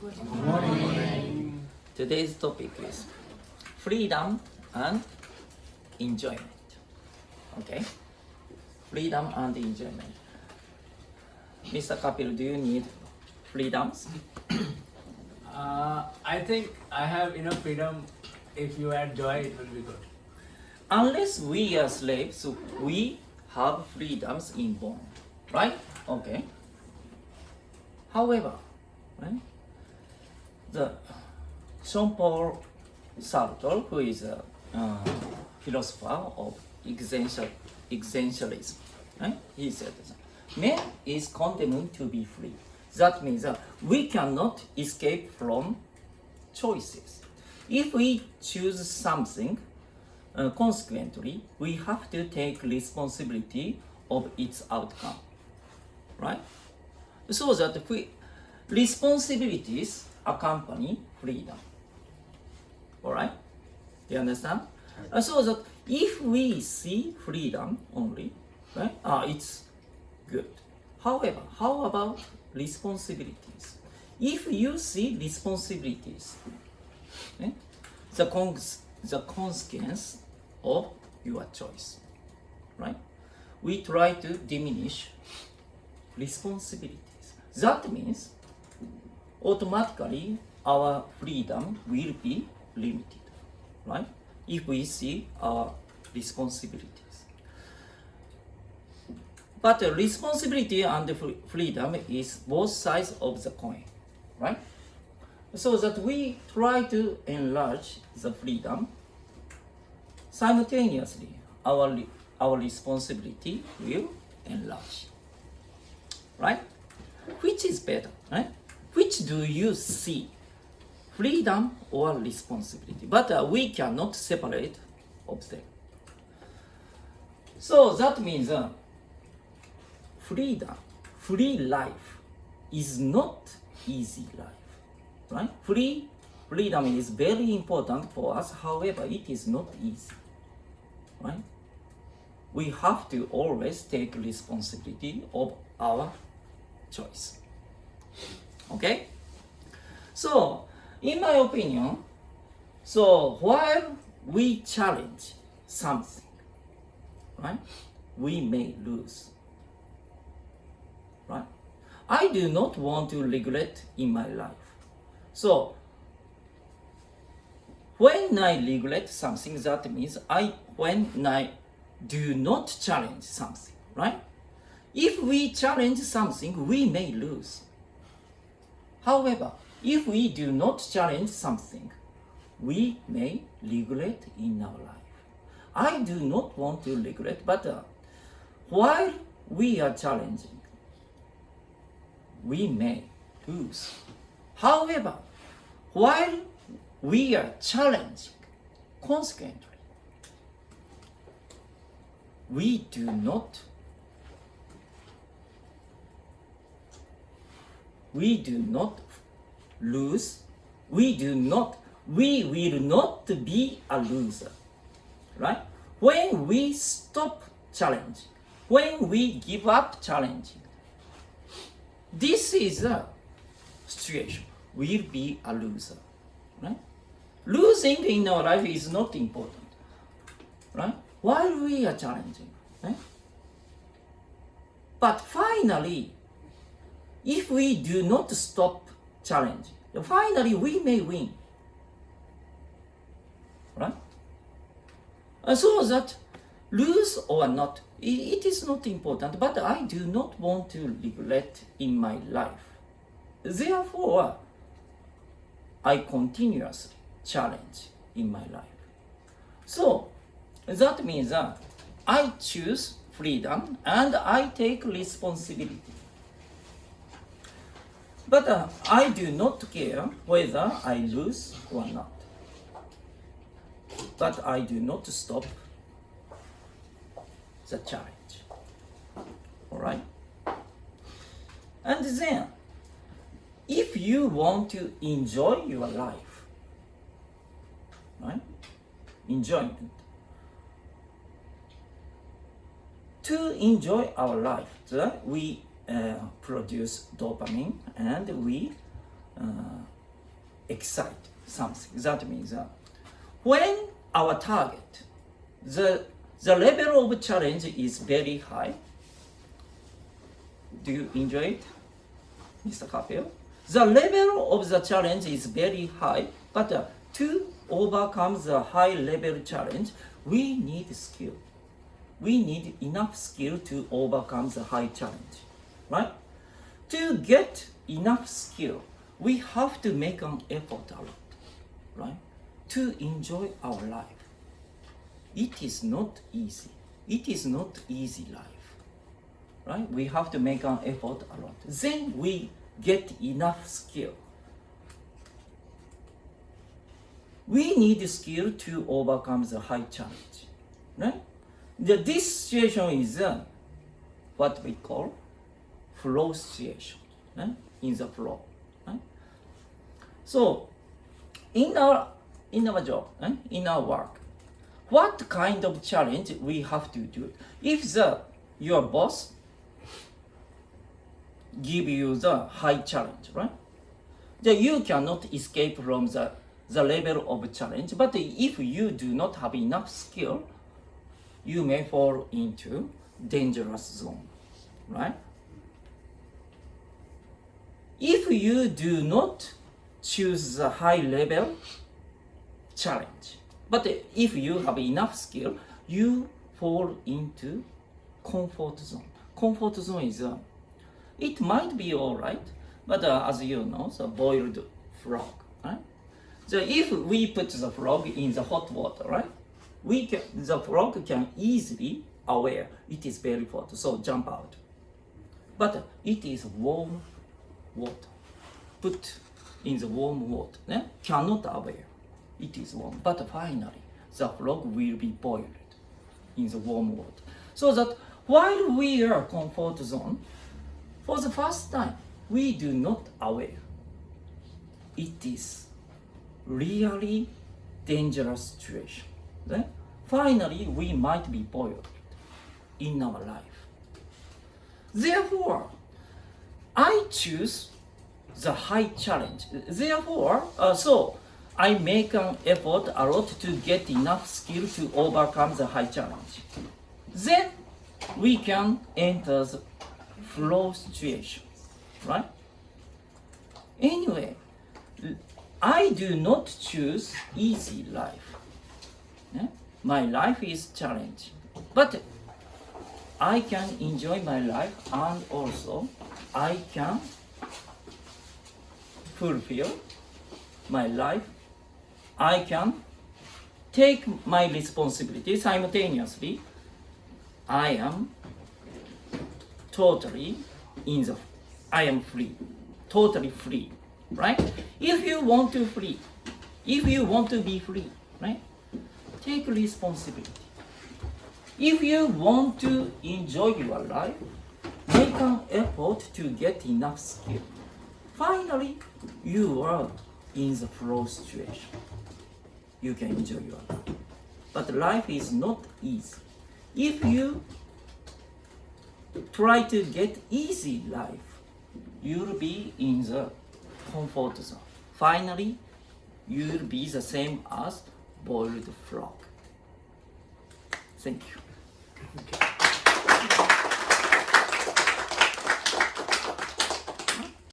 Good morning. Today's topic is freedom and enjoyment. Okay? Freedom and enjoyment. Mr. Kapil, do you need freedoms? I think I have enough freedom. If you add joy, it will be good. Unless we are slaves, we have freedoms inborn. Right? Okay. However, right, the Jean-Paul Sartre, who is a philosopher of existentialism, right? He said, man is condemned to be free. That means that we cannot escape from choices. If we choose something, consequently, we have to take responsibility of its outcome, right? So that responsibilities accompany freedom. Alright? Do you understand? So that if we see freedom only, right? It's good. However, how about responsibilities? If you see responsibilities, right? the consequence of your choice, right? We try to diminish responsibilities. That means automatically our freedom will be limited, right? If we see our responsibilities. But responsibility and freedom is both sides of the coin, right? So that we try to enlarge the freedom, simultaneously our responsibility will enlarge, right? Which is better, right? Which do you see, freedom or responsibility? But we cannot separate of them. So that means freedom, free life is not easy life, right? Freedom is very important for us. However, it is not easy, right? We have to always take responsibility of our choice. Okay? So, in my opinion, so while we challenge something, right, we may lose. Right? I do not want to regret in my life. So, when I regret something, that means when I do not challenge something, right? If we challenge something, we may lose. However, if we do not challenge something, we may regret in our life. I do not want to regret, but while we are challenging, we may lose. However, while we are challenging, consequently, we do not lose, we will not be a loser, right? When we stop challenging, when we give up challenging, this is a situation, we'll be a loser, right? Losing in our life is not important, right? While we are challenging, right? But finally, if we do not stop challenging, finally we may win, right? So that lose or not, it is not important, but I do not want to regret in my life. Therefore, I continuously challenge in my life. So, that means that I choose freedom and I take responsibility. But I do not care whether I lose or not. But I do not stop the challenge. Alright? And then, if you want to enjoy your life, right? Enjoyment. To enjoy our life, we produce dopamine and we excite something. That means when our target, the level of challenge is very high. Do you enjoy it, Mr. Capel? The level of the challenge is very high, but to overcome the high level challenge, we need skill. We need enough skill to overcome the high challenge, right? To get enough skill, we have to make an effort a lot, right? To enjoy our life. It is not easy. It is not easy life, right? We have to make an effort a lot. Then we get enough skill. We need skill to overcome the high challenge, right? This situation is what we call flow situation, right? In the flow, right? So, in our job, right? In our work, what kind of challenge we have to do? If your boss give you the high challenge, right? Then you cannot escape from the level of challenge. But if you do not have enough skill, you may fall into dangerous zone, right? If you do not choose the high level challenge, but if you have enough skill, you fall into comfort zone. Comfort zone is it might be all right, but as you know, the boiled frog, right? So if we put the frog in the hot water, right? The frog can easily aware it is very hot, so jump out. But it is warm water. Put in the warm water, cannot aware it is warm. But finally, the frog will be boiled in the warm water. So that while we are comfort zone, for the first time, we do not aware it is really dangerous situation. Then finally, we might be boiled in our life. Therefore, I choose the high challenge. Therefore, so I make an effort a lot to get enough skill to overcome the high challenge. Then we can enter the flow situation, right? Anyway, I do not choose easy life. My life is challenging, but I can enjoy my life and also I can fulfill my life. I can take my responsibility simultaneously. I am totally I am free, totally free, right? If you want to be free, right? Take responsibility. If you want to enjoy your life, make an effort to get enough skill. Finally, you are in the flow situation. You can enjoy your life. But life is not easy. If you try to get easy life, you'll be in the comfort zone. Finally, you'll be the same as boiled frog. Thank you. Okay.